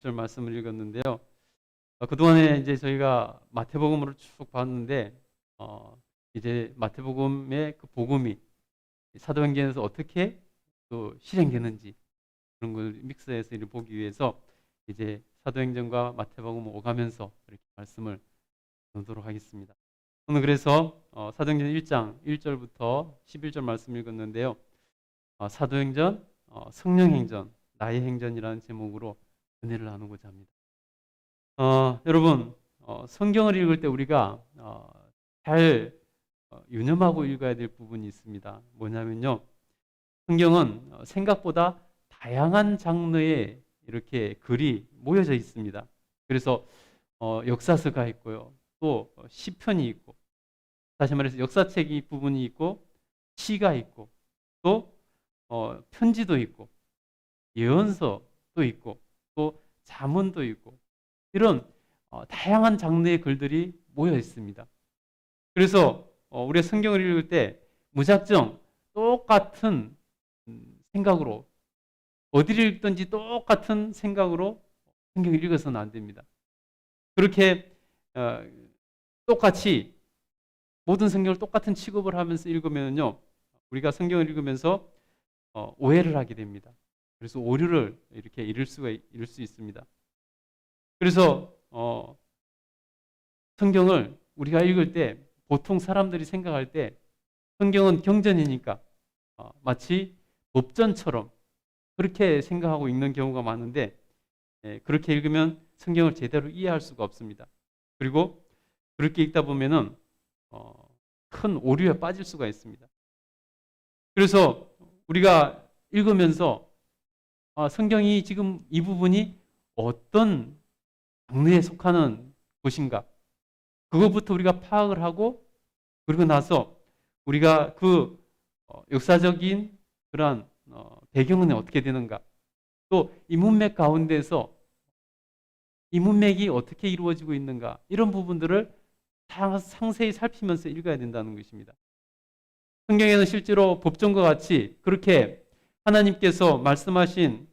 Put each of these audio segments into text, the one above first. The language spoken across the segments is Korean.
20절 말씀을 읽었는데요. 그동안에 이제 저희가 마태복음으로 쭉 봤는데, 이제 마태복음의 그 복음이 사도행전에서 어떻게 또 실행되는지 그런 걸 믹스해서 이를 보기 위해서 이제 사도행전과 마태복음을 오가면서 이렇게 말씀을 나누도록 하겠습니다. 오늘 그래서 사도행전 1장 1절부터 11절 말씀 읽었는데요. 사도행전, 성령행전, 나의 행전이라는 제목으로 은혜를 나누고자 합니다. 여러분, 성경을 읽을 때 우리가 잘 유념하고 읽어야 될 부분이 있습니다. 뭐냐면요, 성경은 생각보다 다양한 장르의 이렇게 글이 모여져 있습니다. 그래서 역사서가 있고요, 또 시편이 있고, 다시 말해서 역사책이 부분이 있고, 시가 있고, 또 편지도 있고, 예언서도 있고, 또 자문도 있고, 이런 다양한 장르의 글들이 모여 있습니다. 그래서 우리가 성경을 읽을 때 무작정 똑같은 생각으로, 어디를 읽든지 똑같은 생각으로 성경을 읽어서는 안 됩니다. 그렇게 똑같이 모든 성경을 똑같은 취급을 하면서 읽으면요, 우리가 성경을 읽으면서 오해를 하게 됩니다. 그래서 오류를 이렇게 이룰 수 있습니다. 그래서 성경을 우리가 읽을 때 보통 사람들이 생각할 때 성경은 경전이니까 마치 법전처럼 그렇게 생각하고 읽는 경우가 많은데, 그렇게 읽으면 성경을 제대로 이해할 수가 없습니다. 그리고 그렇게 읽다 보면은 큰 오류에 빠질 수가 있습니다. 그래서 우리가 읽으면서 성경이 지금 이 부분이 어떤 장르에 속하는 것인가, 그것부터 우리가 파악을 하고, 그리고 나서 우리가 그 역사적인 그러한 배경은 어떻게 되는가, 또 이 문맥 가운데서 이 문맥이 어떻게 이루어지고 있는가, 이런 부분들을 상세히 살피면서 읽어야 된다는 것입니다. 성경에는 실제로 법전과 같이 그렇게 하나님께서 말씀하신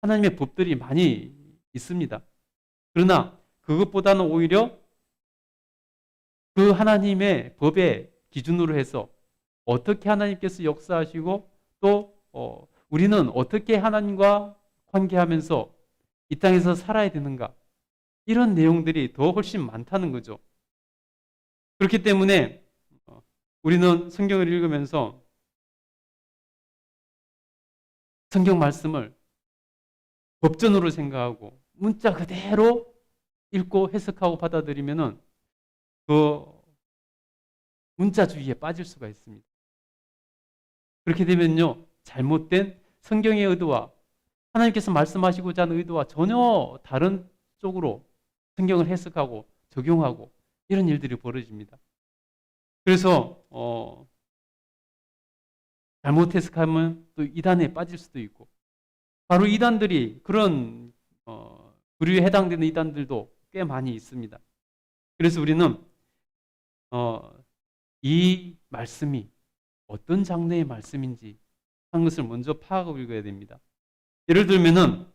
하나님의 법들이 많이 있습니다. 그러나 그것보다는 오히려 그 하나님의 법의 기준으로 해서 어떻게 하나님께서 역사하시고, 또 우리는 어떻게 하나님과 관계하면서 이 땅에서 살아야 되는가, 이런 내용들이 더 훨씬 많다는 거죠. 그렇기 때문에 우리는 성경을 읽으면서 성경 말씀을 법전으로 생각하고 문자 그대로 읽고 해석하고 받아들이면은 그 문자주의에 빠질 수가 있습니다. 그렇게 되면요, 잘못된 성경의 의도와 하나님께서 말씀하시고자 하는 의도와 전혀 다른 쪽으로 성경을 해석하고 적용하고 이런 일들이 벌어집니다. 그래서 잘못 해석하면 또 이단에 빠질 수도 있고, 바로 이단들이 그런 부류에 해당되는 이단들도 꽤 많이 있습니다. 그래서 우리는 이 말씀이 어떤 장르의 말씀인지 한 것을 먼저 파악하고 읽어야 됩니다. 예를 들면은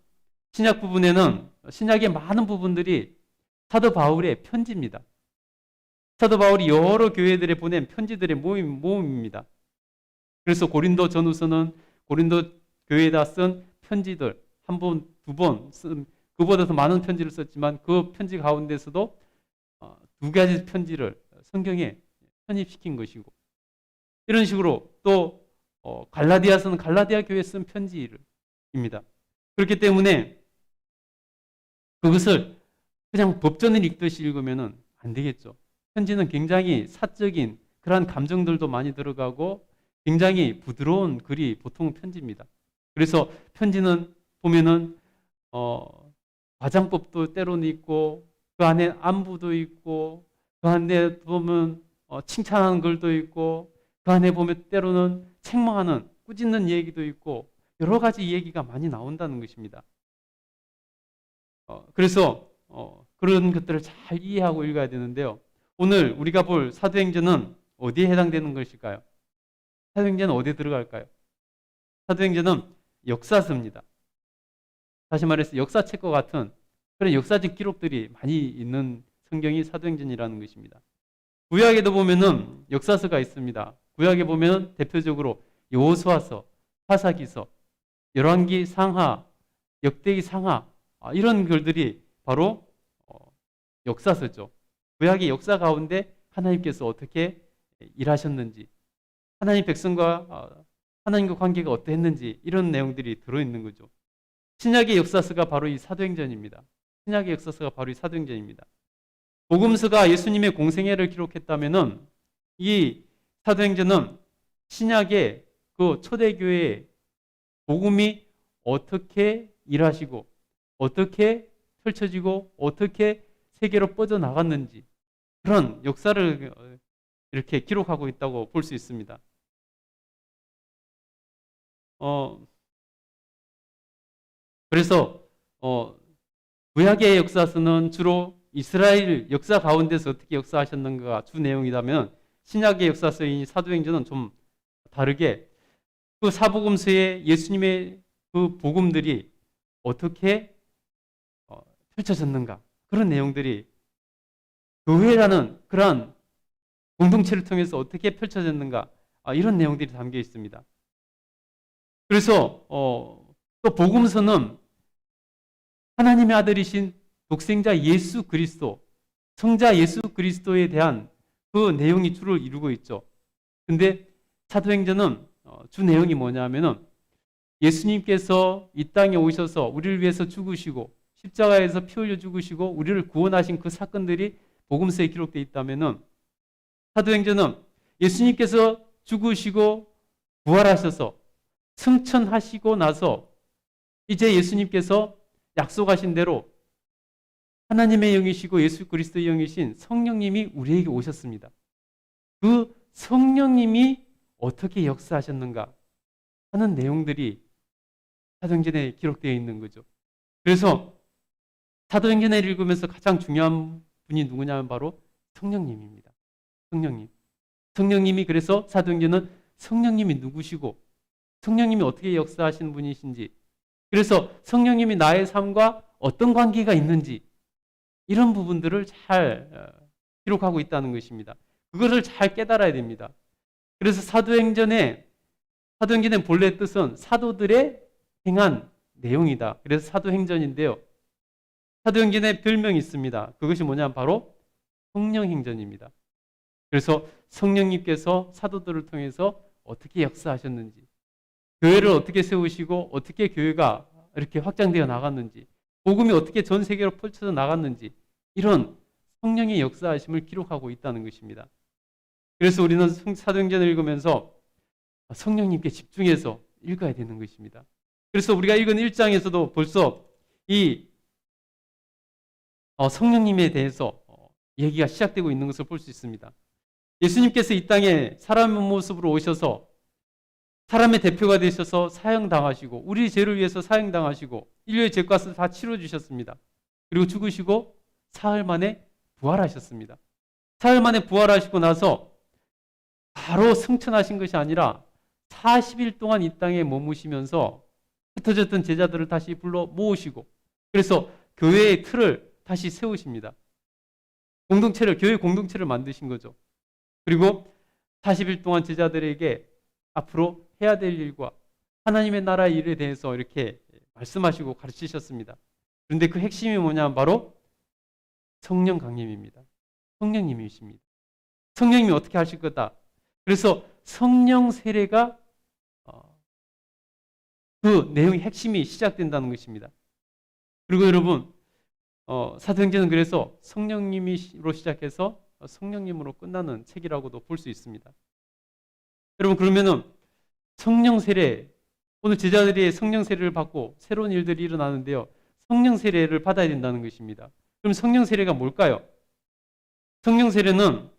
신약 부분에는, 신약의 많은 부분들이 사도 바울의 편지입니다. 사도 바울이 여러 교회들에 보낸 편지들의 모음입니다. 그래서 고린도 전후서는 고린도 교회에다 쓴 편지들 한 번, 두 번 쓴, 그보다 더 많은 편지를 썼지만 그 편지 가운데서도 두 가지 편지를 성경에 편입시킨 것이고, 이런 식으로 또 갈라디아서는 갈라디아 교회에 쓴 편지입니다. 그렇기 때문에 그것을 그냥 법전을 읽듯이 읽으면 안 되겠죠. 편지는 굉장히 사적인 그러한 감정들도 많이 들어가고 굉장히 부드러운 글이 보통 편지입니다. 그래서 편지는 보면은 과장법도 때로는 있고, 그 안에 안부도 있고, 그 안에 보면 칭찬하는 글도 있고, 그 안에 보면 때로는 책망하는 꾸짖는 얘기도 있고, 여러 가지 얘기가 많이 나온다는 것입니다. 그래서 그런 것들을 잘 이해하고 읽어야 되는데요. 오늘 우리가 볼 사도행전은 어디에 해당되는 것일까요? 사도행전은 어디에 들어갈까요? 사도행전은 역사서입니다. 다시 말해서 역사책과 같은 그런 역사적 기록들이 많이 있는 성경이 사도행전이라는 것입니다. 구약에도 보면은 역사서가 있습니다. 구약에 보면 대표적으로 여호수아서, 사사기서, 열왕기 상하, 역대기 상하, 이런 글들이 바로 역사서죠. 구약의 역사 가운데 하나님께서 어떻게 일하셨는지, 하나님 백성과 하나님과 관계가 어떠했는지 이런 내용들이 들어있는 거죠. 신약의 역사서가 바로 이 사도행전입니다. 신약의 역사서가 바로 이 사도행전입니다. 복음서가 예수님의 공생애를 기록했다면은 이 사도행전은 신약의 그 초대교회의 복음이 어떻게 일하시고 어떻게 펼쳐지고 어떻게 세계로 뻗어나갔는지 그런 역사를 이렇게 기록하고 있다고 볼 수 있습니다. 그래서 구약의 역사서는 주로 이스라엘 역사 가운데서 어떻게 역사하셨는가가 주 내용이라면 신약의 역사서인 사도행전은 좀 다르게 그 사복음서에 예수님의 그 복음들이 어떻게 펼쳐졌는가 그런 내용들이 교회라는 그러한 공동체를 통해서 어떻게 펼쳐졌는가 이런 내용들이 담겨 있습니다. 그래서 또 복음서는 하나님의 아들이신 독생자 예수 그리스도, 성자 예수 그리스도에 대한 그 내용이 주를 이루고 있죠. 근데 사도행전은 주 내용이 뭐냐면은 예수님께서 이 땅에 오셔서 우리를 위해서 죽으시고 십자가에서 피 흘려 죽으시고 우리를 구원하신 그 사건들이 복음서에 기록되어 있다면은 사도행전은 예수님께서 죽으시고 부활하셔서 승천하시고 나서 이제 예수님께서 약속하신 대로 하나님의 영이시고 예수 그리스도의 영이신 성령님이 우리에게 오셨습니다. 그 성령님이 어떻게 역사하셨는가 하는 내용들이 사도행전에 기록되어 있는 거죠. 그래서 사도행전을 읽으면서 가장 중요한 분이 누구냐면 바로 성령님입니다. 성령님. 성령님이 그래서 사도행전은 성령님이 누구시고 성령님이 어떻게 역사하시는 분이신지 그래서 성령님이 나의 삶과 어떤 관계가 있는지 이런 부분들을 잘 기록하고 있다는 것입니다. 그것을 잘 깨달아야 됩니다. 그래서 사도행전의 본래 뜻은 사도들의 행한 내용이다. 그래서 사도행전인데요. 사도행전에 별명이 있습니다. 그것이 뭐냐면 바로 성령행전입니다. 그래서 성령님께서 사도들을 통해서 어떻게 역사하셨는지 교회를 어떻게 세우시고 어떻게 교회가 이렇게 확장되어 나갔는지 복음이 어떻게 전 세계로 펼쳐져 나갔는지 이런 성령의 역사하심을 기록하고 있다는 것입니다. 그래서 우리는 사도행전을 읽으면서 성령님께 집중해서 읽어야 되는 것입니다. 그래서 우리가 읽은 1장에서도 벌써 이 성령님에 대해서 얘기가 시작되고 있는 것을 볼 수 있습니다. 예수님께서 이 땅에 사람의 모습으로 오셔서 사람의 대표가 되셔서 사형당하시고 우리 죄를 위해서 사형당하시고 인류의 죄값을 다 치러주셨습니다. 그리고 죽으시고 사흘 만에 부활하셨습니다. 사흘 만에 부활하시고 나서 바로 승천하신 것이 아니라 40일 동안 이 땅에 머무시면서 흩어졌던 제자들을 다시 불러 모으시고 그래서 교회의 틀을 다시 세우십니다. 교회 공동체를 만드신 거죠. 그리고 40일 동안 제자들에게 앞으로 해야 될 일과 하나님의 나라의 일에 대해서 이렇게 말씀하시고 가르치셨습니다. 그런데 그 핵심이 뭐냐면 바로 성령 강림입니다. 성령님이십니다. 성령님이 어떻게 하실 거다. 그래서 성령 세례가 그 내용의 핵심이 시작된다는 것입니다. 그리고 여러분 사도행전은 그래서 성령님으로 시작해서 성령님으로 끝나는 책이라고도 볼 수 있습니다. 여러분 그러면은 성령 세례 오늘 제자들이 성령 세례를 받고 새로운 일들이 일어나는데요. 성령 세례를 받아야 된다는 것입니다. 그럼 성령 세례가 뭘까요? 성령 세례는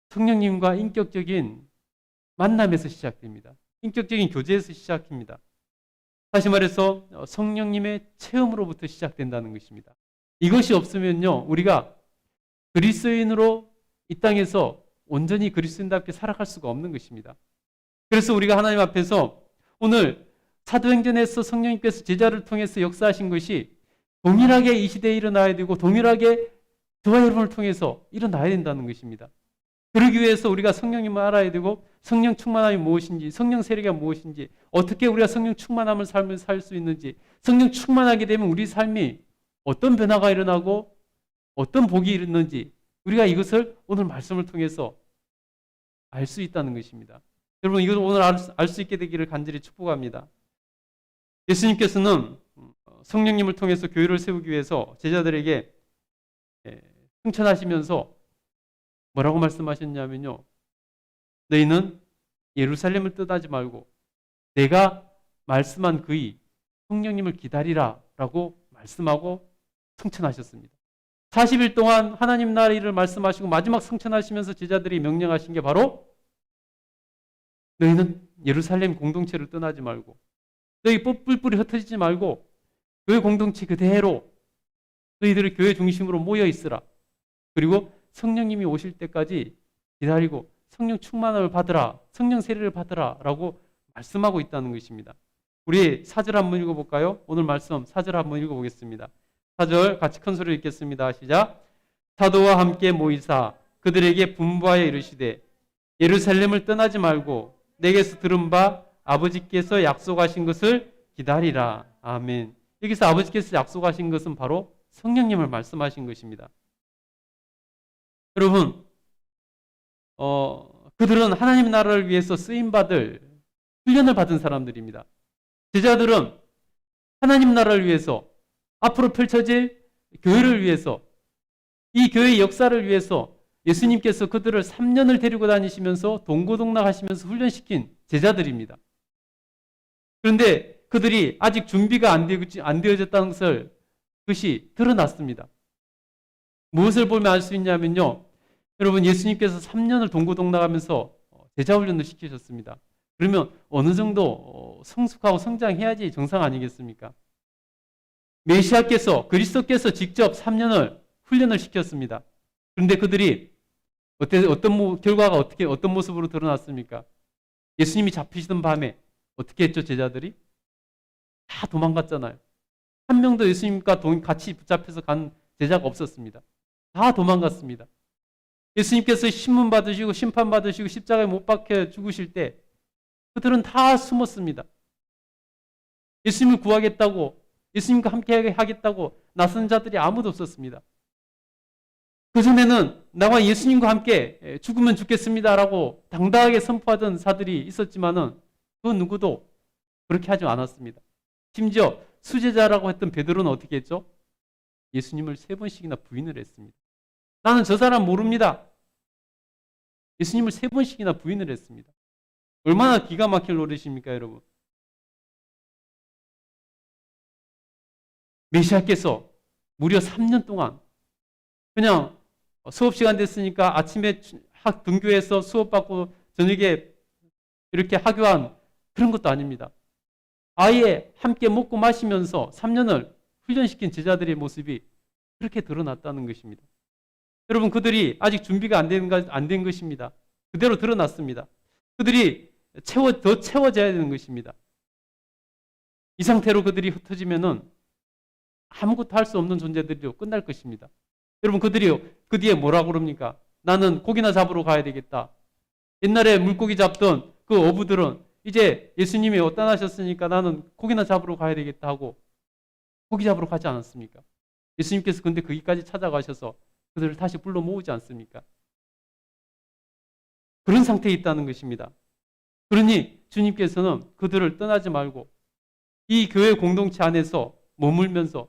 성령님과 인격적인 만남에서 시작됩니다. 인격적인 교제에서 시작합니다. 다시 말해서 성령님의 체험으로부터 시작된다는 것입니다. 이것이 없으면요, 우리가 그리스도인으로 이 땅에서 온전히 그리스도인답게 살아갈 수가 없는 것입니다. 그래서 우리가 하나님 앞에서 오늘 사도행전에서 성령님께서 제자를 통해서 역사하신 것이 동일하게 이 시대에 일어나야 되고 동일하게 저와 여러분을 통해서 일어나야 된다는 것입니다. 그러기 위해서 우리가 성령님을 알아야 되고 성령 충만함이 무엇인지, 성령 세례가 무엇인지, 어떻게 우리가 성령 충만함을 삶을 살 수 있는지, 성령 충만하게 되면 우리 삶이 어떤 변화가 일어나고 어떤 복이 있는지 우리가 이것을 오늘 말씀을 통해서 알 수 있다는 것입니다. 여러분, 이것을 오늘 알 수 있게 되기를 간절히 축복합니다. 예수님께서는 성령님을 통해서 교회를 세우기 위해서 제자들에게 승천하시면서 뭐라고 말씀하셨냐면요. 너희는 예루살렘을 떠나지 말고 내가 말씀한 그의 성령님을 기다리라 라고 말씀하고 승천하셨습니다. 40일 동안 하나님 나라의 일을 말씀하시고 마지막 승천하시면서 제자들이 명령하신 게 바로 너희는 예루살렘 공동체를 떠나지 말고 너희 뿔뿔이 흩어지지 말고 교회 공동체 그대로 너희들이 교회 중심으로 모여 있으라. 그리고 성령님이 오실 때까지 기다리고 성령 충만함을 받으라, 성령 세례를 받으라 라고 말씀하고 있다는 것입니다. 우리 4절 한번 읽어볼까요? 오늘 말씀 4절 한번 읽어보겠습니다. 4절 같이 큰 소리로 읽겠습니다. 시작. 사도와 함께 모이사 그들에게 분부하여 이르시되 예루살렘을 떠나지 말고 내게서 들은 바 아버지께서 약속하신 것을 기다리라. 아멘. 여기서 아버지께서 약속하신 것은 바로 성령님을 말씀하신 것입니다. 여러분, 그들은 하나님 나라를 위해서 쓰임받을 훈련을 받은 사람들입니다. 제자들은 하나님 나라를 위해서 앞으로 펼쳐질 교회를 위해서 이 교회의 역사를 위해서 예수님께서 그들을 3년을 데리고 다니시면서 동고동락하시면서 훈련시킨 제자들입니다. 그런데 그들이 아직 준비가 안 되어졌다는 것이 드러났습니다. 무엇을 보면 알 수 있냐면요. 여러분, 예수님께서 3년을 동고동락하면서 제자 훈련을 시키셨습니다. 그러면 어느 정도 성숙하고 성장해야지 정상 아니겠습니까? 메시아께서, 그리스도께서 직접 3년을 훈련을 시켰습니다. 그런데 그들이 결과가 어떤 모습으로 드러났습니까? 예수님이 잡히시던 밤에 어떻게 했죠, 제자들이? 다 도망갔잖아요. 한 명도 예수님과 같이 붙잡혀서 간 제자가 없었습니다. 다 도망갔습니다. 예수님께서 신문 받으시고 심판 받으시고 십자가에 못 박혀 죽으실 때 그들은 다 숨었습니다. 예수님을 구하겠다고, 예수님과 함께 하겠다고 나선 자들이 아무도 없었습니다. 그전에는 나와 예수님과 함께 죽으면 죽겠습니다라고 당당하게 선포하던 자들이 있었지만은 그 누구도 그렇게 하지 않았습니다. 심지어 수제자라고 했던 베드로는 어떻게 했죠? 예수님을 3번씩이나 부인을 했습니다. 나는 저 사람 모릅니다. 예수님을 3번씩이나 부인을 했습니다. 얼마나 기가 막힐 노릇입니까, 여러분? 메시아께서 무려 3년 동안 그냥 수업 시간 됐으니까 아침에 등교해서 수업받고 저녁에 이렇게 하교한 그런 것도 아닙니다. 아예 함께 먹고 마시면서 3년을 훈련시킨 제자들의 모습이 그렇게 드러났다는 것입니다. 여러분, 그들이 아직 준비가 안 된 것입니다. 그대로 드러났습니다. 그들이 더 채워져야 되는 것입니다. 이 상태로 그들이 흩어지면은 아무것도 할 수 없는 존재들이 끝날 것입니다. 여러분, 그들이 그 뒤에 뭐라고 그럽니까? 나는 고기나 잡으러 가야 되겠다. 옛날에 물고기 잡던 그 어부들은 이제 예수님이 떠나셨으니까 나는 고기나 잡으러 가야 되겠다 하고 고기 잡으러 가지 않았습니까? 예수님께서 근데 거기까지 찾아가셔서 그들을 다시 불러 모으지 않습니까? 그런 상태에 있다는 것입니다. 그러니 주님께서는 그들을 떠나지 말고 이 교회 공동체 안에서 머물면서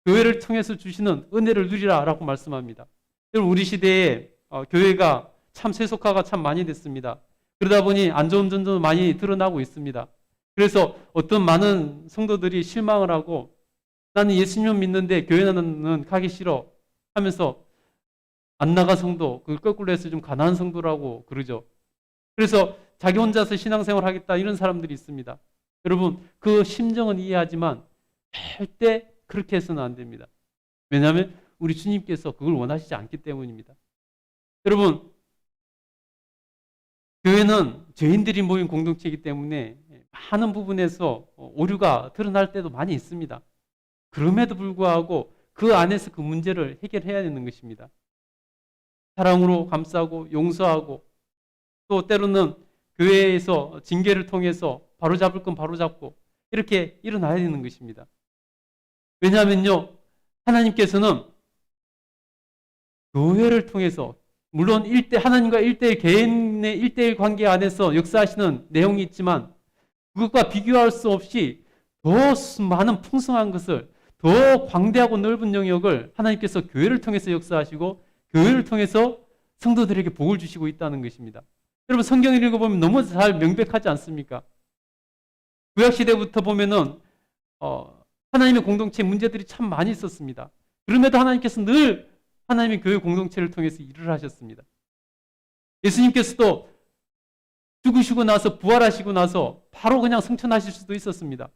교회를 통해서 주시는 은혜를 누리라라고 말씀합니다. 여러분, 우리 시대에 교회가 참 세속화가 참 많이 됐습니다. 그러다 보니 안 좋은 점도 많이 드러나고 있습니다. 그래서 어떤 많은 성도들이 실망을 하고 나는 예수님을 믿는데 교회는 가기 싫어 하면서 안 나가 성도, 그걸 거꾸로 해서 좀 가난한 성도라고 그러죠. 그래서 자기 혼자서 신앙생활 하겠다 이런 사람들이 있습니다. 여러분, 그 심정은 이해하지만 절대 그렇게 해서는 안 됩니다. 왜냐하면 우리 주님께서 그걸 원하시지 않기 때문입니다. 여러분, 교회는 죄인들이 모인 공동체이기 때문에 많은 부분에서 오류가 드러날 때도 많이 있습니다. 그럼에도 불구하고 그 안에서 그 문제를 해결해야 되는 것입니다. 사랑으로 감싸고 용서하고 또 때로는 교회에서 징계를 통해서 바로잡을 건 바로잡고 이렇게 일어나야 되는 것입니다. 왜냐하면요, 하나님께서는 교회를 통해서 물론 하나님과 1대1 개인의 1대1 관계 안에서 역사하시는 내용이 있지만 그것과 비교할 수 없이 더 많은 풍성한 것을 더 광대하고 넓은 영역을 하나님께서 교회를 통해서 역사하시고 교회를 통해서 성도들에게 복을 주시고 있다는 것입니다. 여러분 성경을 읽어보면 너무 잘 명백하지 않습니까? 구약시대부터 보면은 하나님의 공동체 문제들이 참 많이 있었습니다. 그럼에도 하나님께서 늘 하나님의 교회 공동체를 통해서 일을 하셨습니다. 예수님께서도 죽으시고 나서 부활하시고 나서 바로 그냥 승천하실 수도 있었습니다.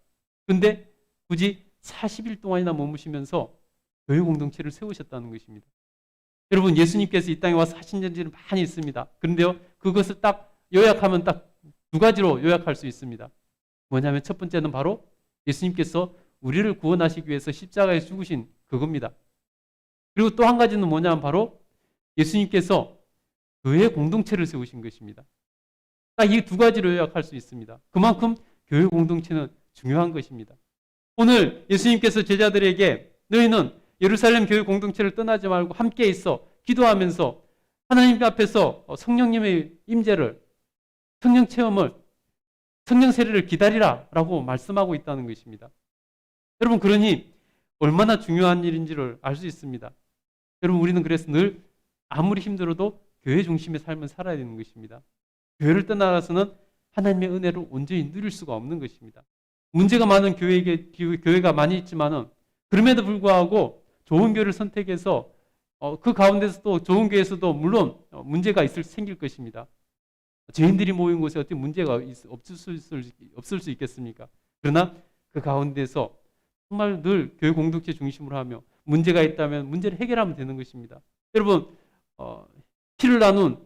근데 굳이 40일 동안이나 머무시면서 교회 공동체를 세우셨다는 것입니다. 여러분 예수님께서 이 땅에 와서 하신 일들은 많이 있습니다. 그런데요 그것을 딱 요약하면 딱 두 가지로 요약할 수 있습니다. 뭐냐면 첫 번째는 바로 예수님께서 우리를 구원하시기 위해서 십자가에 죽으신 그겁니다. 그리고 또 한 가지는 뭐냐면 바로 예수님께서 교회 공동체를 세우신 것입니다. 딱 이 두 가지로 요약할 수 있습니다. 그만큼 교회 공동체는 중요한 것입니다. 오늘 예수님께서 제자들에게 너희는 예루살렘 교회 공동체를 떠나지 말고 함께 있어 기도하면서 하나님 앞에서 성령님의 임재를 성령 체험을 성령 세례를 기다리라 라고 말씀하고 있다는 것입니다. 여러분 그러니 얼마나 중요한 일인지를 알 수 있습니다. 여러분 우리는 그래서 늘 아무리 힘들어도 교회 중심의 삶을 살아야 되는 것입니다. 교회를 떠나서는 하나님의 은혜를 온전히 누릴 수가 없는 것입니다. 문제가 많은 교회가 많이 있지만은 그럼에도 불구하고 좋은 교회를 선택해서 그 가운데서도 좋은 교회에서도 물론 문제가 생길 것입니다. 죄인들이 모인 곳에 어떻게 문제가 없을 수 있겠습니까? 그러나 그 가운데서 정말 늘 교회 공동체 중심으로 하며 문제가 있다면 문제를 해결하면 되는 것입니다. 여러분 피를 나눈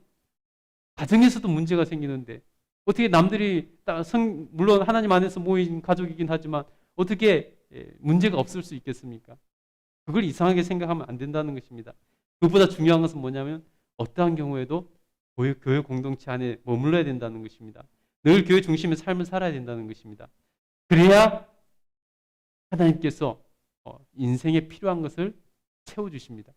가정에서도 문제가 생기는데 어떻게 남들이 물론 하나님 안에서 모인 가족이긴 하지만 어떻게 문제가 없을 수 있겠습니까? 그걸 이상하게 생각하면 안 된다는 것입니다. 그것보다 중요한 것은 뭐냐면 어떠한 경우에도 교회 공동체 안에 머물러야 된다는 것입니다. 늘 교회 중심의 삶을 살아야 된다는 것입니다. 그래야 하나님께서 인생에 필요한 것을 채워주십니다.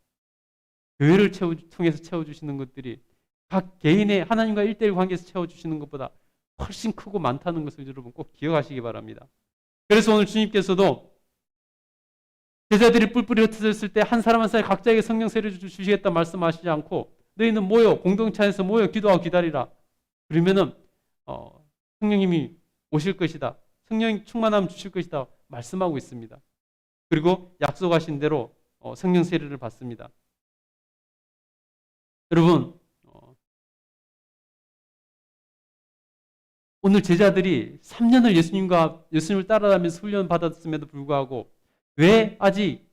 교회를 통해서 채워주시는 것들이 각 개인의 하나님과 1대1 관계에서 채워주시는 것보다 훨씬 크고 많다는 것을 여러분 꼭 기억하시기 바랍니다. 그래서 오늘 주님께서도 제자들이 뿔뿔이 흩어졌을 때 한 사람 한 사람 각자에게 성령 세례를 주시겠다 말씀하시지 않고 너희는 모여 공동체 안에서 모여 기도하고 기다리라. 그러면은 성령님이 오실 것이다. 성령이 충만하면 주실 것이다. 말씀하고 있습니다. 그리고 약속하신 대로 성령 세례를 받습니다. 여러분 오늘 제자들이 3년을 예수님을 따라다니면서 훈련받았음에도 불구하고 왜 아직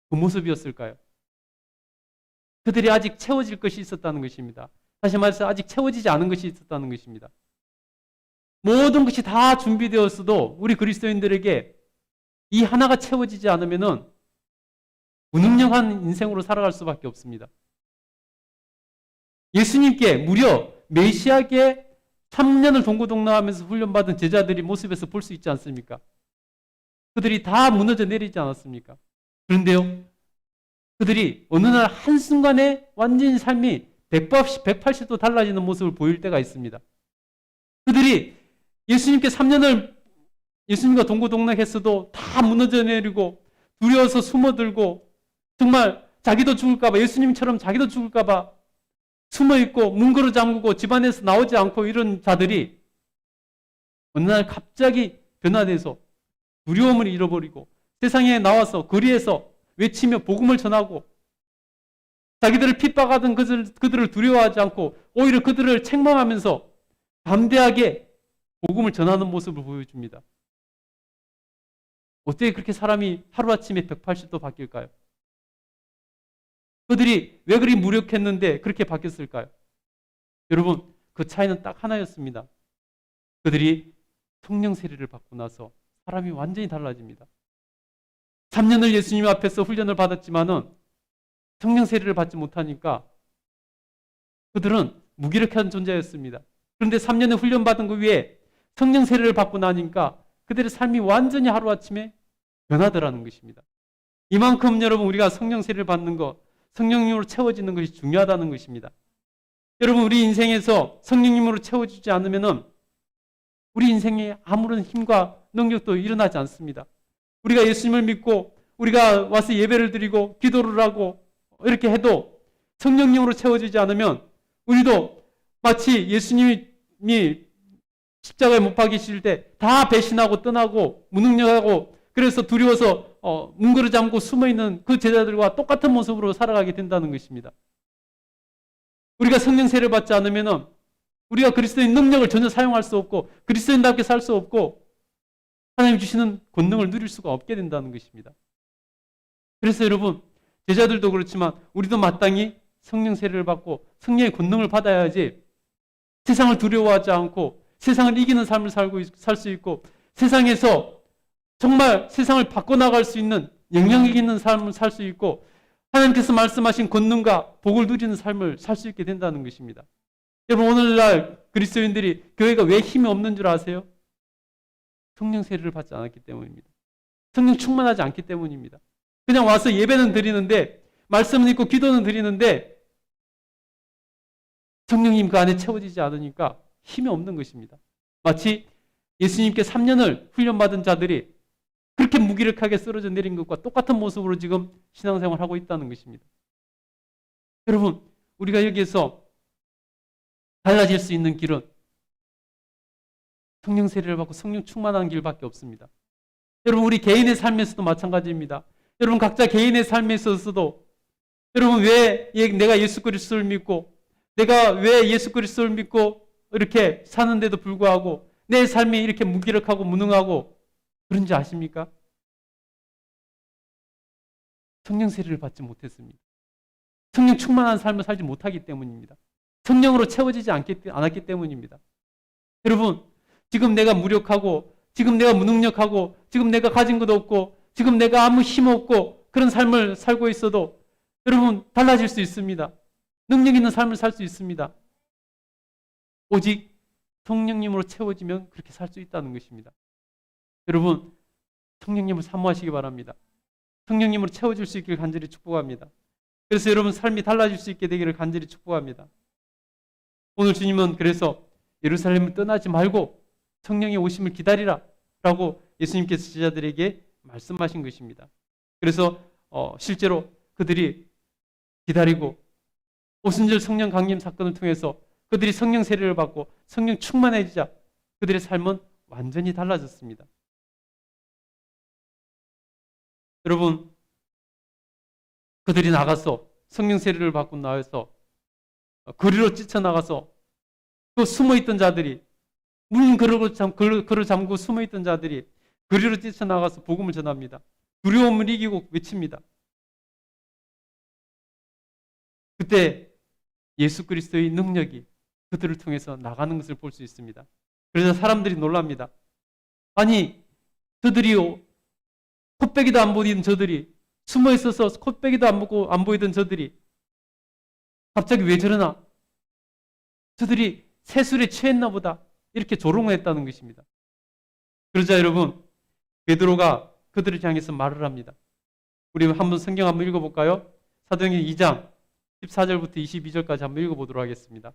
그 모습이었을까요? 그들이 아직 채워질 것이 있었다는 것입니다. 다시 말해서 아직 채워지지 않은 것이 있었다는 것입니다. 모든 것이 다 준비되었어도 우리 그리스도인들에게 이 하나가 채워지지 않으면은 무능력한 인생으로 살아갈 수밖에 없습니다. 예수님께 무려 메시아께 3년을 동고동락하면서 훈련받은 제자들이 모습에서 볼 수 있지 않습니까? 그들이 다 무너져 내리지 않았습니까? 그런데요, 그들이 어느 날 한순간에 완전히 삶이 180도 달라지는 모습을 보일 때가 있습니다. 그들이 예수님께 3년을 예수님과 동고동락했어도 다 무너져 내리고 두려워서 숨어들고 정말 자기도 죽을까봐 예수님처럼 자기도 죽을까봐 숨어있고 문고리 잠그고 집안에서 나오지 않고 이런 자들이 어느 날 갑자기 변화돼서 두려움을 잃어버리고 세상에 나와서 거리에서 외치며 복음을 전하고 자기들을 핍박하던 그들을 두려워하지 않고 오히려 그들을 책망하면서 담대하게 복음을 전하는 모습을 보여줍니다. 어떻게 그렇게 사람이 하루아침에 180도 바뀔까요? 그들이 왜 그리 무력했는데 그렇게 바뀌었을까요? 여러분 그 차이는 딱 하나였습니다. 그들이 성령 세례를 받고 나서 사람이 완전히 달라집니다. 3년을 예수님 앞에서 훈련을 받았지만은 성령 세례를 받지 못하니까 그들은 무기력한 존재였습니다. 그런데 3년의 훈련받은 그 위에 성령 세례를 받고 나니까 그들의 삶이 완전히 하루아침에 변하더라는 것입니다. 이만큼 여러분 우리가 성령 세례를 받는 것, 성령님으로 채워지는 것이 중요하다는 것입니다. 여러분 우리 인생에서 성령님으로 채워지지 않으면은 우리 인생에 아무런 힘과 능력도 일어나지 않습니다. 우리가 예수님을 믿고 우리가 와서 예배를 드리고 기도를 하고 이렇게 해도 성령님으로 채워지지 않으면 우리도 마치 예수님이 십자가에 못 박히실 때 다 배신하고 떠나고 무능력하고 그래서 두려워서 뭉그러 잠고 숨어있는 그 제자들과 똑같은 모습으로 살아가게 된다는 것입니다. 우리가 성령 세례를 받지 않으면 우리가 그리스도의 능력을 전혀 사용할 수 없고 그리스도인답게 살 수 없고 하나님 주시는 권능을 누릴 수가 없게 된다는 것입니다. 그래서 여러분 제자들도 그렇지만 우리도 마땅히 성령 세례를 받고 성령의 권능을 받아야지 세상을 두려워하지 않고 세상을 이기는 삶을 살 수 있고 세상에서 정말 세상을 바꿔나갈 수 있는 영향력 있는 삶을 살 수 있고 하나님께서 말씀하신 권능과 복을 누리는 삶을 살 수 있게 된다는 것입니다. 여러분 오늘날 그리스도인들이 교회가 왜 힘이 없는 줄 아세요? 성령 세례를 받지 않았기 때문입니다. 성령 충만하지 않기 때문입니다. 그냥 와서 예배는 드리는데 말씀은 읽고 기도는 드리는데 성령님 그 안에 채워지지 않으니까 힘이 없는 것입니다. 마치 예수님께 3년을 훈련받은 자들이 그렇게 무기력하게 쓰러져 내린 것과 똑같은 모습으로 지금 신앙생활을 하고 있다는 것입니다. 여러분 우리가 여기에서 달라질 수 있는 길은 성령 세례를 받고 성령 충만한 길밖에 없습니다. 여러분 우리 개인의 삶에서도 마찬가지입니다. 여러분 각자 개인의 삶에 있어서도 여러분 왜 내가 예수 그리스도를 믿고 내가 왜 예수 그리스도를 믿고 이렇게 사는데도 불구하고 내 삶이 이렇게 무기력하고 무능하고 그런지 아십니까? 성령 세례를 받지 못했습니다. 성령 충만한 삶을 살지 못하기 때문입니다. 성령으로 채워지지 않았기 때문입니다. 여러분 지금 내가 무력하고 지금 내가 무능력하고 지금 내가 가진 것도 없고 지금 내가 아무 힘 없고 그런 삶을 살고 있어도 여러분 달라질 수 있습니다. 능력 있는 삶을 살 수 있습니다. 오직 성령님으로 채워지면 그렇게 살 수 있다는 것입니다. 여러분 성령님을 사모하시기 바랍니다. 성령님으로 채워질 수 있기를 간절히 축복합니다. 그래서 여러분 삶이 달라질 수 있게 되기를 간절히 축복합니다. 오늘 주님은 그래서 예루살렘을 떠나지 말고 성령의 오심을 기다리라 라고 예수님께서 제자들에게 말씀하신 것입니다. 그래서 실제로 그들이 기다리고 오순절 성령 강림 사건을 통해서 그들이 성령 세례를 받고 성령 충만해지자 그들의 삶은 완전히 달라졌습니다. 여러분 그들이 나가서 성령 세례를 받고 나와서 거리로 뛰쳐나가서 또 숨어있던 자들이 문 걸어 잠그고 숨어있던 자들이 거리로 뛰쳐나가서 복음을 전합니다. 두려움을 이기고 외칩니다. 그때 예수 그리스도의 능력이 그들을 통해서 나가는 것을 볼 수 있습니다. 그래서 사람들이 놀랍니다. 아니 저들이 콧배기도 안 보이던 저들이 숨어 있어서 콧배기도 안 보이던 저들이 갑자기 왜 저러나? 저들이 세술에 취했나 보다. 이렇게 조롱을 했다는 것입니다. 그러자 여러분 베드로가 그들을 향해서 말을 합니다. 우리 한번 성경 한번 읽어볼까요? 사도행전 2장 14절부터 22절까지 한번 읽어보도록 하겠습니다.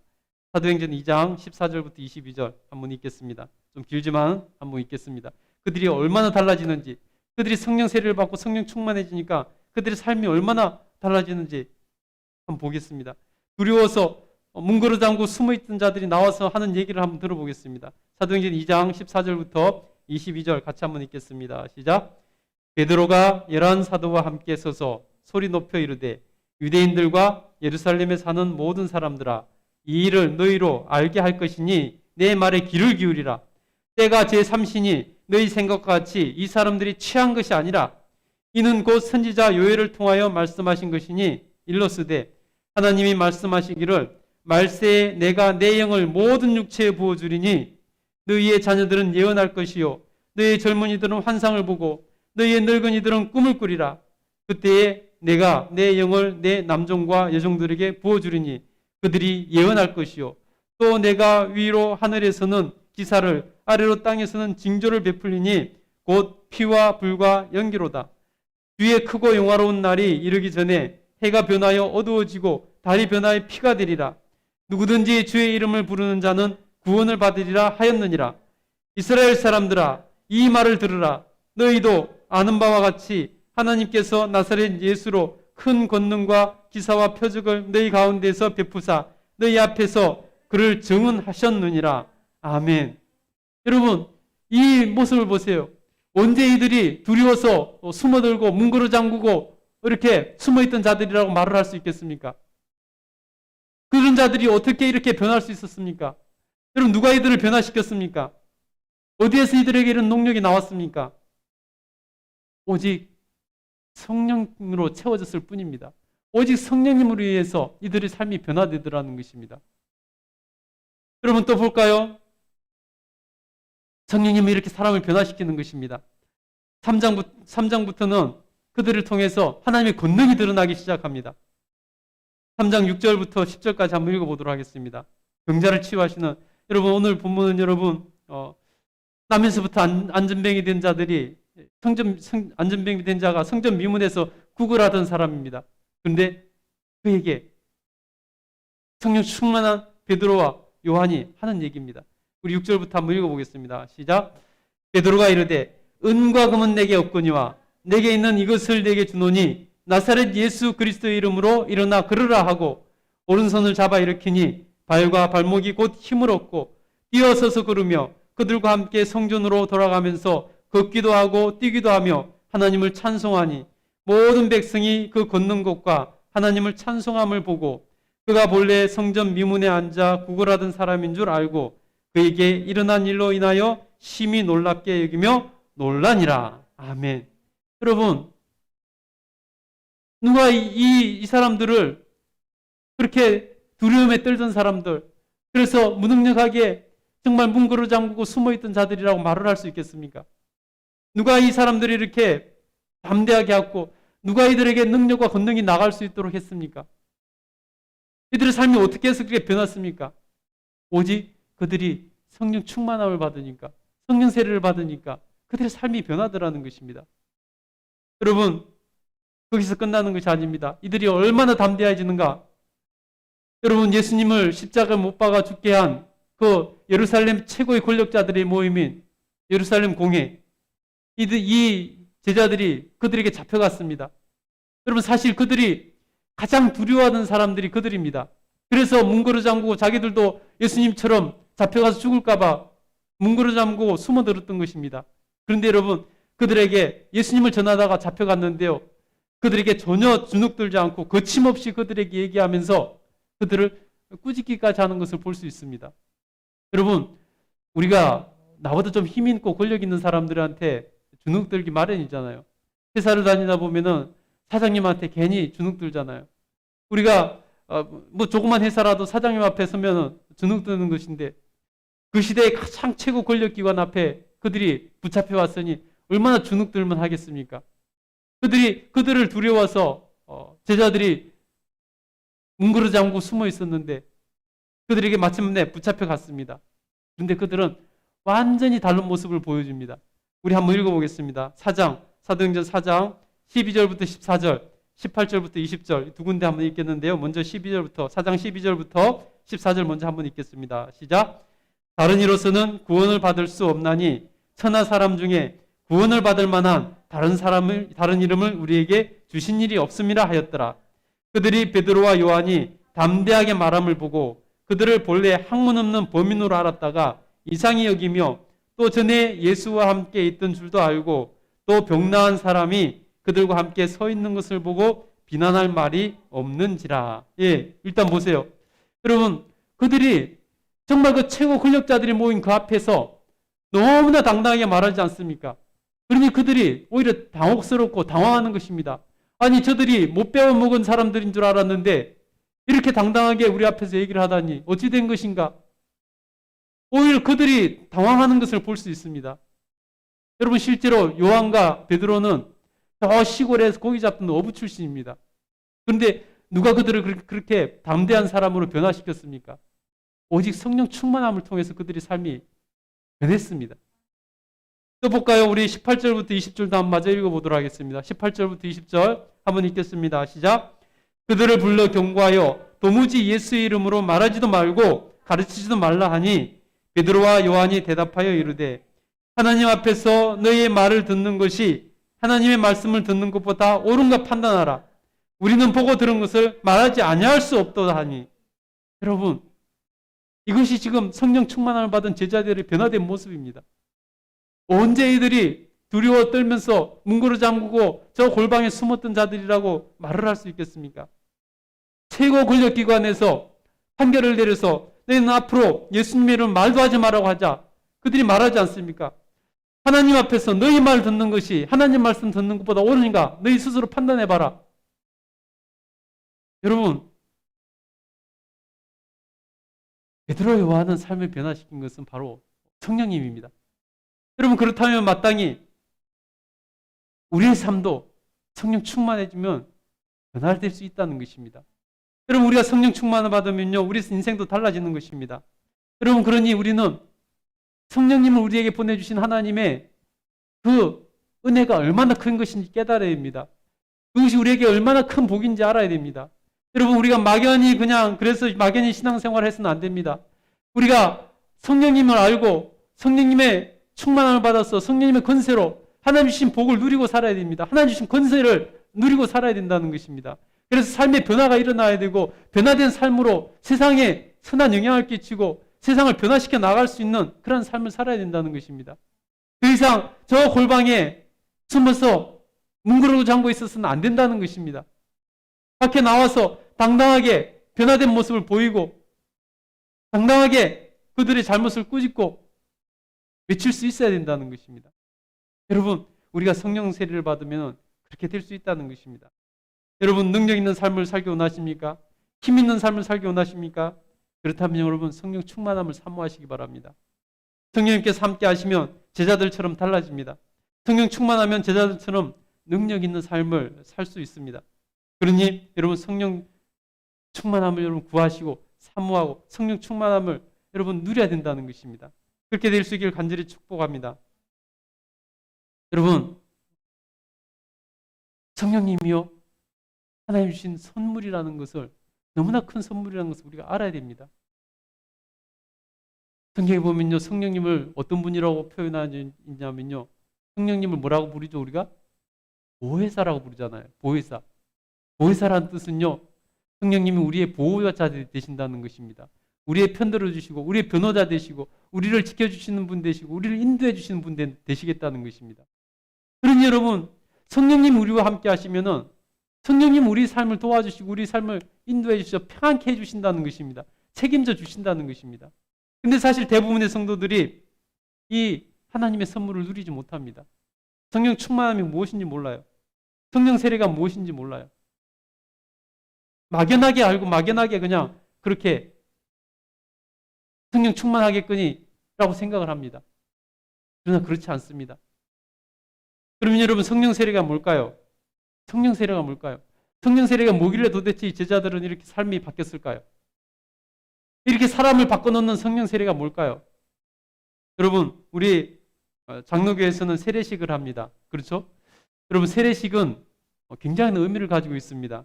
사도행전 2장 14절부터 22절 한번 읽겠습니다. 좀 길지만 한번 읽겠습니다. 그들이 얼마나 달라지는지 그들이 성령 세례를 받고 성령 충만해지니까 그들의 삶이 얼마나 달라지는지 한번 보겠습니다. 두려워서 문거로 잠고 숨어있던 자들이 나와서 하는 얘기를 한번 들어보겠습니다. 사도행전 2장 14절부터 22절 같이 한번 읽겠습니다. 시작. 베드로가 11 사도와 함께 서서 소리 높여 이르되 유대인들과 예루살렘에 사는 모든 사람들아 이 일을 너희로 알게 할 것이니 내 말에 귀를 기울이라. 때가 제3시니 너희 생각과 같이 이 사람들이 취한 것이 아니라 이는 곧 선지자 요엘을 통하여 말씀하신 것이니 일러스되 하나님이 말씀하시기를 말세에 내가 내 영을 모든 육체에 부어주리니 너희의 자녀들은 예언할 것이요 너희의 젊은이들은 환상을 보고 너희의 늙은이들은 꿈을 꾸리라. 그때에 내가 내 영을 내 남종과 여종들에게 부어주리니 그들이 예언할 것이요 또 내가 위로 하늘에서는 기사를 아래로 땅에서는 징조를 베풀리니 곧 피와 불과 연기로다. 주의 크고 영화로운 날이 이르기 전에 해가 변하여 어두워지고 달이 변하여 피가 되리라. 누구든지 주의 이름을 부르는 자는 구원을 받으리라 하였느니라. 이스라엘 사람들아 이 말을 들으라. 너희도 아는 바와 같이 하나님께서 나사렛 예수로 큰 권능과 기사와 표적을 너희 가운데서 베푸사 너희 앞에서 그를 증언하셨느니라. 아멘. 여러분 이 모습을 보세요. 언제 이들이 두려워서 숨어들고 문고로 잠그고 이렇게 숨어있던 자들이라고 말을 할 수 있겠습니까? 그런 자들이 어떻게 이렇게 변할 수 있었습니까? 여러분 누가 이들을 변화시켰습니까? 어디에서 이들에게 이런 능력이 나왔습니까? 오직 성령으로 채워졌을 뿐입니다. 오직 성령님으로 의해서 이들의 삶이 변화되더라는 것입니다. 여러분 또 볼까요? 성령님이 이렇게 사람을 변화시키는 것입니다. 3장부터는 그들을 통해서 하나님의 권능이 드러나기 시작합니다. 3장 6절부터 10절까지 한번 읽어보도록 하겠습니다. 병자를 치유하시는 여러분 오늘 본문은 여러분 나면서부터 안전병이 된 자들이 안전병이 된 자가 성전 미문에서 구걸하던 사람입니다. 그런데 그에게 성령 충만한 베드로와 요한이 하는 얘기입니다. 우리 6절부터 한번 읽어보겠습니다. 시작. 베드로가 이르되 은과 금은 내게 없거니와 내게 있는 이것을 내게 주노니 나사렛 예수 그리스도의 이름으로 일어나 걸으라 하고 오른손을 잡아 일으키니 발과 발목이 곧 힘을 얻고 뛰어서서 걸으며 그들과 함께 성전으로 돌아가면서 걷기도 하고 뛰기도 하며 하나님을 찬송하니 모든 백성이 그 걷는 것과 하나님을 찬송함을 보고 그가 본래 성전 미문에 앉아 구걸하던 사람인 줄 알고 그에게 일어난 일로 인하여 심히 놀랍게 여기며 놀라니라. 아멘. 여러분 누가 이 사람들을 그렇게 두려움에 떨던 사람들 그래서 무능력하게 정말 문고로 잠그고 숨어있던 자들이라고 말을 할 수 있겠습니까? 누가 이 사람들이 이렇게 담대하게 하고 누가 이들에게 능력과 권능이 나갈 수 있도록 했습니까? 이들의 삶이 어떻게 해서 그렇게 변했습니까? 오직 그들이 성령 충만함을 받으니까 성령 세례를 받으니까 그들의 삶이 변하더라는 것입니다. 여러분 거기서 끝나는 것이 아닙니다. 이들이 얼마나 담대해지는가. 여러분 예수님을 십자가에 못 박아 죽게 한 그 예루살렘 최고의 권력자들의 모임인 예루살렘 공회 이 제자들이 그들에게 잡혀갔습니다. 여러분 사실 그들이 가장 두려워하던 사람들이 그들입니다. 그래서 문고로 잠그고 자기들도 예수님처럼 잡혀가서 죽을까봐 문고로 잠그고 숨어들었던 것입니다. 그런데 여러분 그들에게 예수님을 전하다가 잡혀갔는데요. 그들에게 전혀 주눅들지 않고 거침없이 그들에게 얘기하면서 그들을 꾸짖기까지 하는 것을 볼 수 있습니다. 여러분 우리가 나보다 좀 힘 있고 권력 있는 사람들한테 주눅들기 마련이잖아요. 회사를 다니다 보면은 사장님한테 괜히 주눅들잖아요. 우리가 뭐 조그만 회사라도 사장님 앞에 서면은 주눅드는 것인데 그 시대의 가장 최고 권력기관 앞에 그들이 붙잡혀 왔으니 얼마나 주눅들만 하겠습니까? 그들을 두려워서 제자들이 문그러 잠고 숨어 있었는데 그들에게 마침내 붙잡혀 갔습니다. 그런데 그들은 완전히 다른 모습을 보여줍니다. 우리 한번 읽어보겠습니다. 사도행전 4장 12절부터 14절, 18절부터 20절 두 군데 한번 읽겠는데요. 먼저 12절부터 4장 12절부터 14절 먼저 한번 읽겠습니다. 시작. 다른 이로서는 구원을 받을 수 없나니 천하 사람 중에 구원을 받을 만한 다른 이름을 우리에게 주신 일이 없음이라 하였더라. 그들이 베드로와 요한이 담대하게 말함을 보고 그들을 본래 학문 없는 범인으로 알았다가 이상히 여기며 또 전에 예수와 함께 있던 줄도 알고 또 병나은 사람이 그들과 함께 서 있는 것을 보고 비난할 말이 없는지라. 예, 일단 보세요. 여러분 그들이 정말 그 최고 권력자들이 모인 그 앞에서 너무나 당당하게 말하지 않습니까? 그러니 그들이 오히려 당혹스럽고 당황하는 것입니다. 아니 저들이 못 배워먹은 사람들인 줄 알았는데 이렇게 당당하게 우리 앞에서 얘기를 하다니 어찌 된 것인가? 오히려 그들이 당황하는 것을 볼 수 있습니다. 여러분 실제로 요한과 베드로는 저 시골에서 고기 잡는 어부 출신입니다. 그런데 누가 그들을 그렇게 담대한 사람으로 변화시켰습니까? 오직 성령 충만함을 통해서 그들의 삶이 변했습니다. 또 볼까요? 우리 18절부터 20절도 한번 마저 읽어보도록 하겠습니다. 18절부터 20절 한번 읽겠습니다. 시작. 그들을 불러 경고하여 도무지 예수의 이름으로 말하지도 말고 가르치지도 말라 하니 베드로와 요한이 대답하여 이르되 하나님 앞에서 너희의 말을 듣는 것이 하나님의 말씀을 듣는 것보다 옳은가 판단하라. 우리는 보고 들은 것을 말하지 아니할 수 없도다 하니. 여러분, 이것이 지금 성령 충만함을 받은 제자들의 변화된 모습입니다. 언제 이들이 두려워 떨면서 문고를 잠그고 저 골방에 숨었던 자들이라고 말을 할 수 있겠습니까? 최고 권력기관에서 판결을 내려서 너희는 앞으로 예수님의 이름 말도 하지 말라고 하자. 그들이 말하지 않습니까? 하나님 앞에서 너희 말 듣는 것이 하나님 말씀 듣는 것보다 옳으니까 너희 스스로 판단해봐라. 여러분, 베드로 요한은 삶을 변화시킨 것은 바로 성령님입니다. 여러분 그렇다면 마땅히 우리의 삶도 성령 충만해지면 변화될 수 있다는 것입니다. 여러분 우리가 성령 충만을 받으면요 우리 인생도 달라지는 것입니다. 여러분 그러니 우리는 성령님을 우리에게 보내주신 하나님의 그 은혜가 얼마나 큰 것인지 깨달아야 됩니다. 그것이 우리에게 얼마나 큰 복인지 알아야 됩니다. 여러분 우리가 막연히 그래서 막연히 신앙생활을 해서는 안 됩니다. 우리가 성령님을 알고 성령님의 충만함을 받아서 성령님의 권세로 하나님 주신 복을 누리고 살아야 됩니다. 하나님 주신 권세를 누리고 살아야 된다는 것입니다. 그래서 삶의 변화가 일어나야 되고 변화된 삶으로 세상에 선한 영향을 끼치고 세상을 변화시켜 나갈 수 있는 그런 삶을 살아야 된다는 것입니다. 더 이상 저 골방에 숨어서 문구를 잠고 있어서는 안 된다는 것입니다. 밖에 나와서 당당하게 변화된 모습을 보이고 당당하게 그들의 잘못을 꾸짖고 외칠 수 있어야 된다는 것입니다. 여러분 우리가 성령 세례를 받으면 그렇게 될 수 있다는 것입니다. 여러분 능력 있는 삶을 살기 원하십니까? 힘 있는 삶을 살기 원하십니까? 그렇다면 여러분 성령 충만함을 사모하시기 바랍니다. 성령님께서 함께 하시면 제자들처럼 달라집니다. 성령 충만하면 제자들처럼 능력 있는 삶을 살 수 있습니다. 그러니 여러분 성령 충만함을 여러분 구하시고 사모하고 성령 충만함을 여러분 누려야 된다는 것입니다. 그렇게 될 수 있기를 간절히 축복합니다. 여러분 성령님이요 하나님 주신 선물이라는 것을 너무나 큰 선물이라는 것을 우리가 알아야 됩니다. 성경에 보면요 성령님을 어떤 분이라고 표현하냐면요 성령님을 뭐라고 부르죠 우리가? 보혜사라고 부르잖아요. 보혜사. 보혜사라는 뜻은요 성령님이 우리의 보호자 되신다는 것입니다. 우리의 편들어 주시고 우리의 변호자 되시고 우리를 지켜주시는 분 되시고 우리를 인도해 주시는 분 되시겠다는 것입니다. 그러니 여러분 성령님 우리와 함께 하시면은 성령님 우리 삶을 도와주시고 우리 삶을 인도해 주셔서 평안케 해주신다는 것입니다. 책임져 주신다는 것입니다. 근데 사실 대부분의 성도들이 이 하나님의 선물을 누리지 못합니다. 성령 충만함이 무엇인지 몰라요. 성령 세례가 무엇인지 몰라요. 막연하게 알고 막연하게 그냥 그렇게 성령 충만하겠거니라고 생각을 합니다. 그러나 그렇지 않습니다. 그러면 여러분 성령 세례가 뭘까요? 성령 세례가 뭘까요? 성령 세례가 뭐길래 도대체 이 제자들은 이렇게 삶이 바뀌었을까요? 이렇게 사람을 바꿔놓는 성령 세례가 뭘까요? 여러분 우리 장로교에서는 세례식을 합니다. 그렇죠? 여러분 세례식은 굉장히 의미를 가지고 있습니다.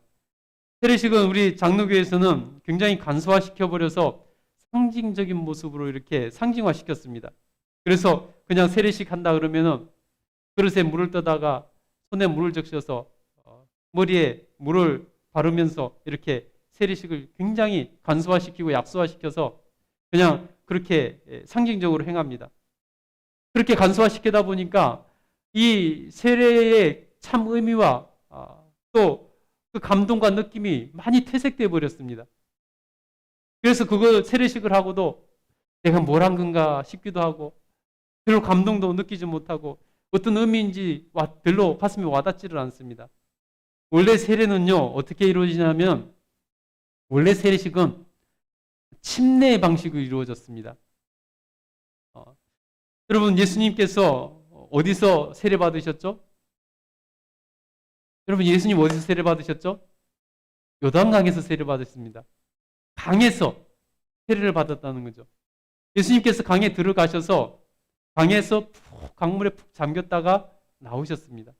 세례식은 우리 장로교에서는 굉장히 간소화시켜버려서 상징적인 모습으로 이렇게 상징화시켰습니다. 그래서 그냥 세례식 한다 그러면은 그릇에 물을 떠다가 손에 물을 적셔서 머리에 물을 바르면서 이렇게 세례식을 굉장히 간소화시키고 약소화시켜서 그냥 그렇게 상징적으로 행합니다. 그렇게 간소화시키다 보니까 이 세례의 참 의미와 또 그 감동과 느낌이 많이 퇴색되어 버렸습니다. 그래서 그거 세례식을 하고도 내가 뭘 한 건가 싶기도 하고 별로 감동도 느끼지 못하고 어떤 의미인지 별로 가슴에 와닿지를 않습니다. 원래 세례는요 어떻게 이루어지냐면 원래 세례식은 침례 방식으로 이루어졌습니다. 여러분, 예수님께서 어디서 세례 받으셨죠? 여러분, 예수님 어디서 세례 받으셨죠? 요단강에서 세례 받으셨습니다. 강에서 세례를 받았다는 거죠. 예수님께서 강에 들어가셔서 강에서 강물에 푹 잠겼다가 나오셨습니다.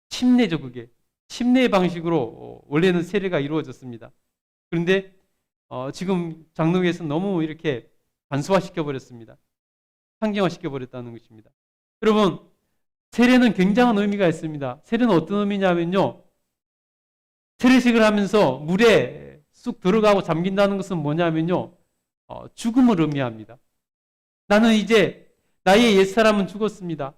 침례죠, 그게. 침례의 방식으로 원래는 세례가 이루어졌습니다. 그런데 지금 장로교에서 너무 이렇게 간소화시켜 버렸습니다. 상징화시켜 버렸다는 것입니다. 여러분, 세례는 굉장한 의미가 있습니다. 세례는 어떤 의미냐면요, 세례식을 하면서 물에 쑥 들어가고 잠긴다는 것은 뭐냐면요, 죽음을 의미합니다. 나는 이제 나의 옛사람은 죽었습니다.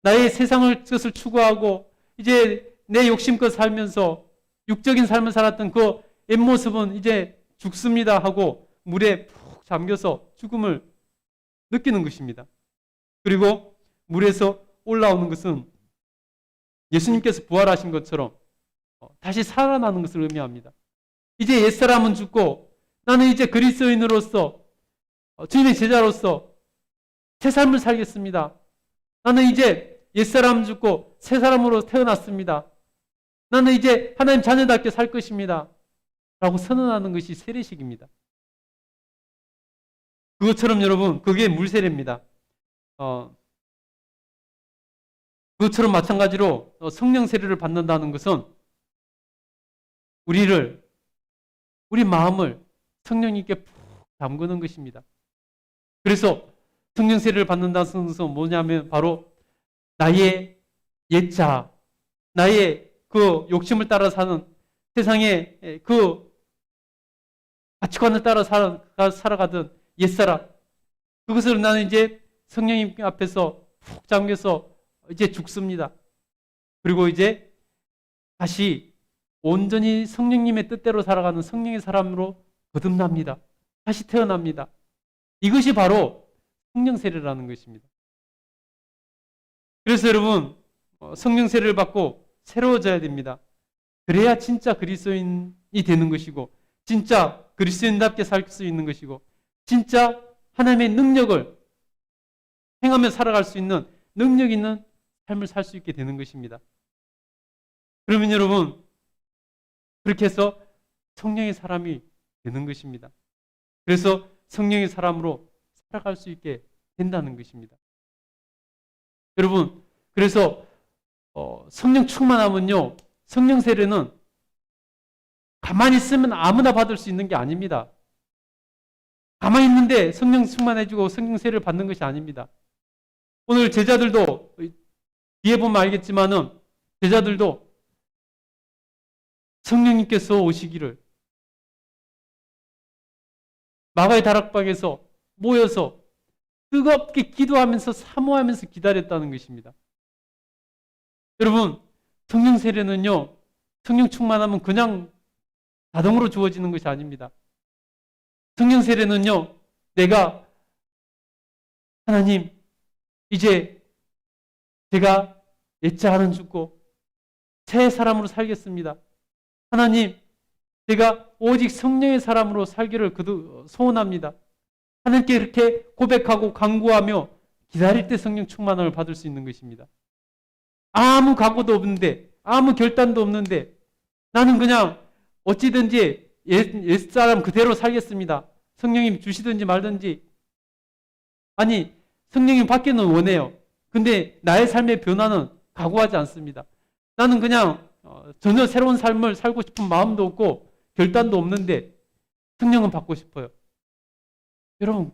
나의 세상을 것을 추구하고 이제 내 욕심껏 살면서 육적인 삶을 살았던 그 옛모습은 이제 죽습니다 하고 물에 푹 잠겨서 죽음을 느끼는 것입니다. 그리고 물에서 올라오는 것은 예수님께서 부활하신 것처럼 다시 살아나는 것을 의미합니다. 이제 옛사람은 죽고 나는 이제 그리스도인으로서 주님의 제자로서 새 삶을 살겠습니다. 나는 이제 옛사람 죽고 새 사람으로 태어났습니다. 나는 이제 하나님 자녀답게 살 것입니다. 라고 선언하는 것이 세례식입니다. 그것처럼 여러분, 그게 물세례입니다. 그것처럼 마찬가지로 성령 세례를 받는다는 것은 우리 마음을 성령님께 푹 담그는 것입니다. 그래서 성령 세례를 받는다는 것은 뭐냐면 바로 나의 옛자, 나의 그 욕심을 따라 사는 세상의 그 가치관을 따라 살아가던 옛사람, 그것을 나는 이제 성령님 앞에서 푹 잠겨서 이제 죽습니다. 그리고 이제 다시 온전히 성령님의 뜻대로 살아가는 성령의 사람으로 거듭납니다. 다시 태어납니다. 이것이 바로 성령 세례라는 것입니다. 그래서 여러분, 성령 세례를 받고 새로워져야 됩니다. 그래야 진짜 그리스도인이 되는 것이고, 진짜 그리스도인답게 살 수 있는 것이고, 진짜 하나님의 능력을 행하며 살아갈 수 있는 능력 있는 삶을 살 수 있게 되는 것입니다. 그러면 여러분, 그렇게 해서 성령의 사람이 되는 것입니다. 그래서 성령의 사람으로 살아갈 수 있게 된다는 것입니다. 여러분, 그래서 성령 충만하면요, 성령 세례는 가만히 있으면 아무나 받을 수 있는 게 아닙니다. 가만히 있는데 성령 충만해지고 성령 세례를 받는 것이 아닙니다. 오늘 제자들도 뒤에 보면 알겠지만은 제자들도 성령님께서 오시기를 마가의 다락방에서 모여서 뜨겁게 기도하면서 사모하면서 기다렸다는 것입니다. 여러분, 성령 세례는요, 성령 충만하면 그냥 자동으로 주어지는 것이 아닙니다. 성령 세례는요, 내가 하나님, 이제 제가 옛자는 죽고 새 사람으로 살겠습니다. 하나님, 제가 오직 성령의 사람으로 살기를 소원합니다. 하나님께 이렇게 고백하고 간구하며 기다릴 때 성령 충만함을 받을 수 있는 것입니다. 아무 각오도 없는데, 아무 결단도 없는데, 나는 그냥 어찌든지 옛사람 그대로 살겠습니다. 성령님 주시든지 말든지. 아니, 성령님 받기는 원해요. 근데 나의 삶의 변화는 각오하지 않습니다. 나는 그냥 전혀 새로운 삶을 살고 싶은 마음도 없고 결단도 없는데 성령은 받고 싶어요. 여러분,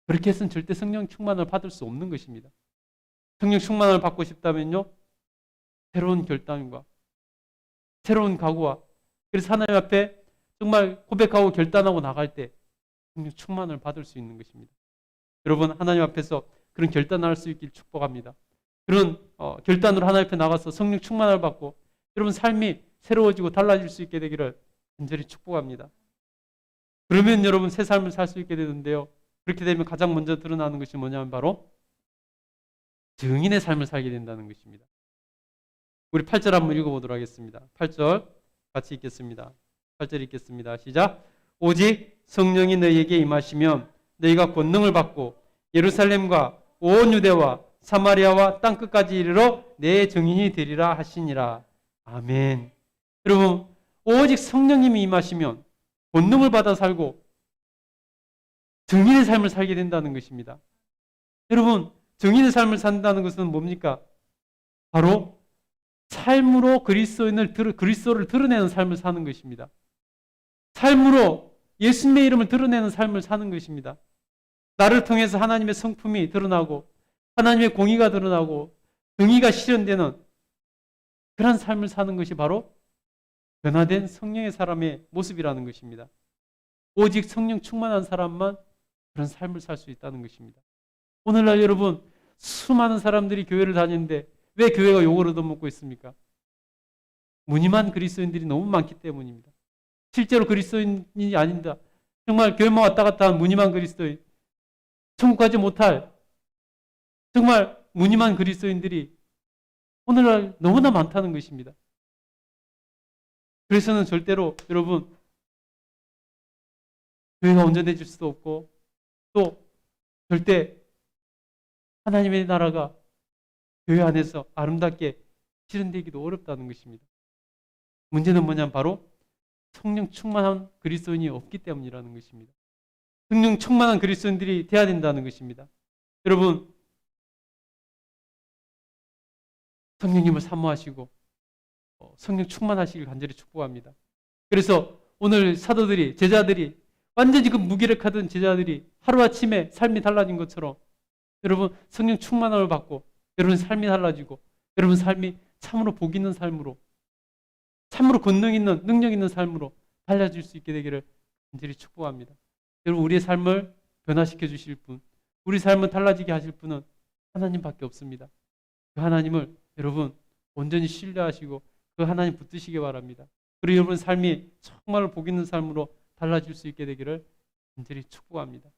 그렇게 해서는 절대 성령 충만을 받을 수 없는 것입니다. 성령 충만을 받고 싶다면요, 새로운 결단과 새로운 각오와, 그래서 하나님 앞에 정말 고백하고 결단하고 나갈 때 성령 충만을 받을 수 있는 것입니다. 여러분, 하나님 앞에서 그런 결단을 할 수 있길 축복합니다. 그런 결단으로 하나님 앞에 나가서 성령 충만을 받고 여러분 삶이 새로워지고 달라질 수 있게 되기를 간절히 축복합니다. 그러면 여러분 새 삶을 살 수 있게 되는데요, 그렇게 되면 가장 먼저 드러나는 것이 뭐냐면 바로 증인의 삶을 살게 된다는 것입니다. 우리 8절 한번 읽어보도록 하겠습니다. 8절 같이 읽겠습니다. 8절 읽겠습니다. 시작. 오직 성령이 너희에게 임하시면 너희가 권능을 받고 예루살렘과 온 유대와 사마리아와 땅끝까지 이르러 내 증인이 되리라 하시니라. 아멘. 여러분, 오직 성령님이 임하시면 본능을 받아 살고 증인의 삶을 살게 된다는 것입니다. 여러분, 증인의 삶을 산다는 것은 뭡니까? 바로 삶으로 그리스도를 드러내는 삶을 사는 것입니다. 삶으로 예수님의 이름을 드러내는 삶을 사는 것입니다. 나를 통해서 하나님의 성품이 드러나고 하나님의 공의가 드러나고 정의가 실현되는 그런 삶을 사는 것이 바로 변화된 성령의 사람의 모습이라는 것입니다. 오직 성령 충만한 사람만 그런 삶을 살 수 있다는 것입니다. 오늘날 여러분, 수많은 사람들이 교회를 다니는데 왜 교회가 욕을 얻어먹고 있습니까? 무늬만 그리스도인들이 너무 많기 때문입니다. 실제로 그리스도인이 아닙니다. 정말 교회만 왔다 갔다 한 무늬만 그리스도인, 천국 가지 못할 정말 무늬만 그리스도인들이 오늘날 너무나 많다는 것입니다. 그래서는 절대로 여러분, 교회가 온전해질 수도 없고 또 절대 하나님의 나라가 교회 안에서 아름답게 실현되기도 어렵다는 것입니다. 문제는 뭐냐면 바로 성령 충만한 그리스도인이 없기 때문이라는 것입니다. 성령 충만한 그리스도인들이 돼야 된다는 것입니다. 여러분, 성령님을 사모하시고 성령 충만하시길 간절히 축복합니다. 그래서 오늘 사도들이, 제자들이, 완전히 그 무기력하던 제자들이 하루아침에 삶이 달라진 것처럼 여러분 성령 충만함을 받고 여러분 삶이 달라지고 여러분 삶이 참으로 복 있는 삶으로, 참으로 권능 있는, 능력 있는 삶으로 달라질 수 있게 되기를 간절히 축복합니다. 여러분, 우리의 삶을 변화시켜 주실 분, 우리 삶을 달라지게 하실 분은 하나님밖에 없습니다. 그 하나님을 여러분 온전히 신뢰하시고 그 하나님 붙드시기 바랍니다. 그리고 여러분 삶이 정말 복 있는 삶으로 달라질 수 있게 되기를 간절히 축복합니다.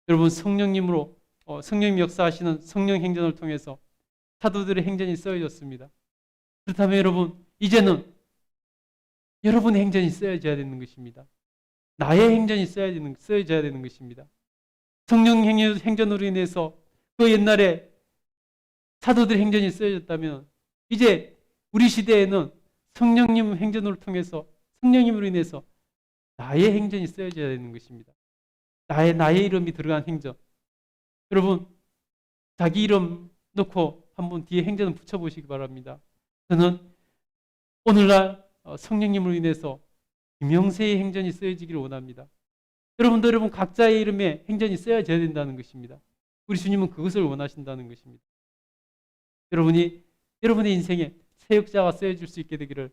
여러분, 성령님으로 성령 역사하시는 성령 행전을 통해서 사도들의 행전이 쓰여졌습니다. 그렇다면 여러분, 이제는 여러분의 행전이 쓰여져야 되는 것입니다. 나의 행전이 쓰여져야 되는 것입니다. 성령 행전으로 인해서 그 옛날에 사도들의 행전이 쓰여졌다면 이제 우리 시대에는 성령님 행전을 통해서 성령님으로 인해서 나의 행전이 쓰여져야 되는 것입니다. 나의 이름이 들어간 행전. 여러분, 자기 이름 넣고 한번 뒤에 행전을 붙여보시기 바랍니다. 저는 오늘날 성령님으로 인해서 김영세의 행전이 쓰여지기를 원합니다. 여러분도 여러분 각자의 이름에 행전이 쓰여져야 된다는 것입니다. 우리 주님은 그것을 원하신다는 것입니다. 여러분이 여러분의 인생에 세역자가 쓰여질 수 있게 되기를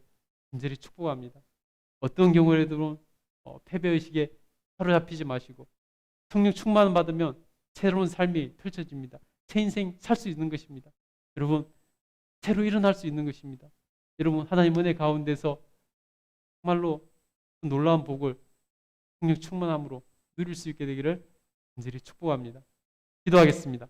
간절히 축복합니다. 어떤 경우에도 패배의식에 사로잡히지 마시고 성령 충만 받으면 새로운 삶이 펼쳐집니다. 새 인생 살 수 있는 것입니다. 여러분, 새로 일어날 수 있는 것입니다. 여러분, 하나님 은혜 가운데서 정말로 놀라운 복을 성령 충만함으로 누릴 수 있게 되기를 간절히 축복합니다. 기도하겠습니다.